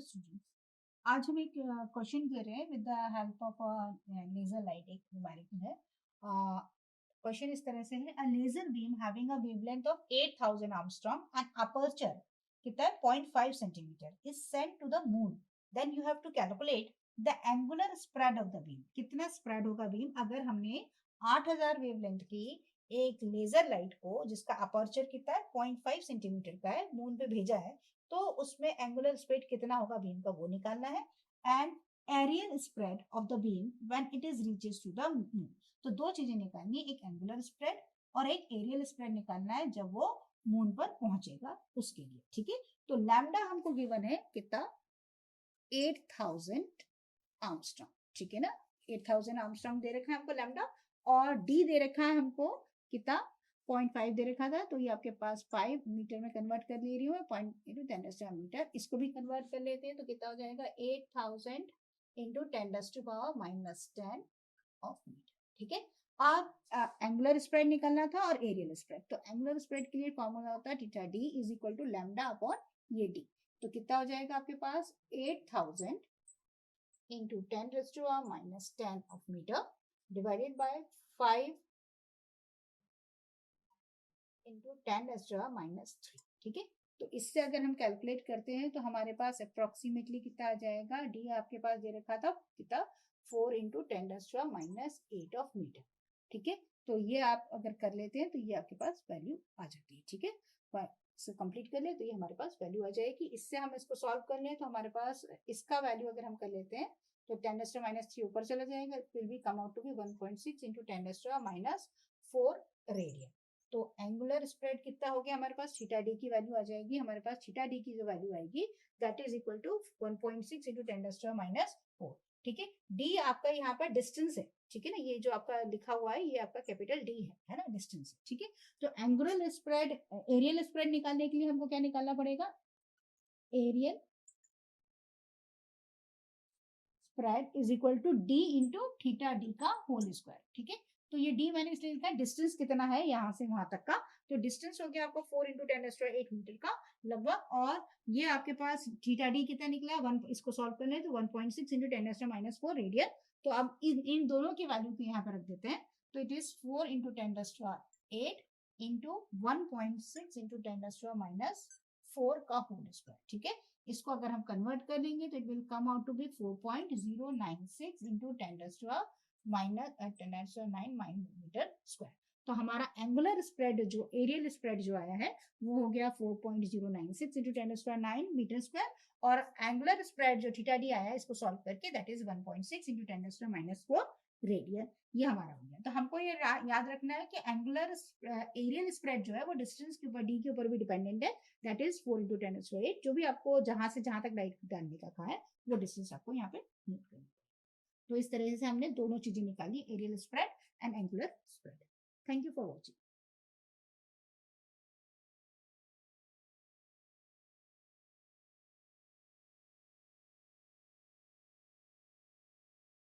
Students, आज हम एक क्वेश्चन कर रहे हैं with the help of laser light. एक न्यूमेरिकल है। क्वेश्चन इस तरह से है, a laser beam having a wavelength of 8000 Armstrong and aperture कितना है 0.5 centimetre is sent to the moon. Then you have to calculate the angular spread of the beam. कितना spread होगा बीम अगर हमने 8000 वेवलेंथ की एक लेजर लाइट को, जिसका अपर्चर कितना है 0.5 सेंटीमीटर का है, मून पे भेजा है, तो उसमें एंगुलर स्प्रेड कितना होगा बीम का वो निकालना है। And aerial spread of the beam when it is reaches to the moon. तो दो चीजें निकालनी है, एक एंगुलर स्प्रेड और एक एरियल स्प्रेड निकालना है जब वो मून पर पहुंचेगा उसके लिए। ठीक है, तो लैम्डा हमको गिवन है कितना 8000 आर्मस्ट्रॉन्ग। ठीक है ना, 8000 आर्मस्ट्रॉन्ग दे रखा है हमको लैम्डा, और डी दे रखा है हमको कितना 0.5 दे रखा था। तो ये आपके पास 5 मीटर में कन्वर्ट कर ले रही हूँ, 0.10 मीटर। इसको भी कन्वर्ट कर लेते हैं तो कितना हो जाएगा 8000 इंटू 10⁻⁻10 ऑफ मीटर। ठीक है, अब एंगुलर स्प्रेड निकलना था और एरियल स्प्रेड। तो एंगुलर स्प्रेड के लिए फॉर्मूला होता है theta D is equal to lambda upon ये डी। तो कितना हो जाएगा आपके पास 8000 into 10⁻⁻10 of metre divided by 5 into 10⁻⁻3। ठीक है, तो इससे अगर हम कैलकुलेट करते हैं तो हमारे पास अप्रोक्सीमेटली कितना आ जाएगा, डी आपके पास दे रखा था कितना 4 इंटू 10⁻8 ऑफ मीटर। ठीक है, तो ये आप अगर कर लेते हैं तो ये आपके पास वैल्यू आ जाती है। ठीक है, इसको कंप्लीट कर ले तो ये हमारे पास वैल्यू आ जाएगी। इससे हम इसको सॉल्व कर लें तो हमारे पास इसका वैल्यू अगर हम कर लेते हैं तो 10⁻3 ऊपर चला जाएगा, will be come out to be 1.6 into 10⁻4 radian. तो एंगुलर स्प्रेड कितना हो गया हमारे पास, थीटा डी की वैल्यू आ जाएगी हमारे पास। थीटा डी की जो वैल्यू आएगी that is equal to 1.6 into 10⁻4। ठीक है, डी आपका यहाँ पर डिस्टेंस है। ठीक है ना, ये जो आपका लिखा हुआ है ये आपका कैपिटल डी है ना, डिस्टेंस। ठीक है, तो एंगुलर स्प्रेड, एरियल स्प्रेड निकालने के लिए हमको क्या निकालना पड़ेगा, aerial spread is equal to D into theta D का होल स्क्वायर। ठीक है, तो ये डी मैंने इसलिए लिखा है, डिस्टेंस कितना है यहाँ से वहां तक का। तो डिस्टेंस हो गया आपको 4 इंटू 10⁻8 मीटर का लगभग, और ये आपके पास थीटा डी कितना निकला है, इसको सॉल्व करना है तो 1.6 इंटू 10⁻4 रेडियन। तो अब इन दोनों की वैल्यू को यहाँ पर रख देते हैं, तो it is 4 into 10⁻8 into 1.6 into 10⁻4 का होल स्क्वायर। ठीक है, इसको अगर हम कन्वर्ट कर लेंगे तो it will come out to be 4.096 into 10⁻9 metre square. तो हमारा एंगुलर स्प्रेड जो एरियल स्प्रेड जो आया है वो हो गया 4.096 इंटू 10⁻9 मीटर स्क्वायर, और एंगुलर स्प्रेड जो थीटा डी आया है इसको सॉल्व करके दैट इज 1.6 इंटू 10⁻4 रेडियन। ये हमारा हो गया। तो हमको ये याद रखना है कि एंगुलर एरियल स्प्रेड जो है वो डिस्टेंस के ऊपर, डी के ऊपर भी डिपेंडेंट है। That is 4 into 10⁻8। जो भी आपको जहां से जहां तक लाइट डालने का कहा है वो डिस्टेंस आपको यहाँ पे नोट करना है। तो इस तरह से हमने दोनों चीजें निकाली, aerial spread and angular spread. Thank you for watching.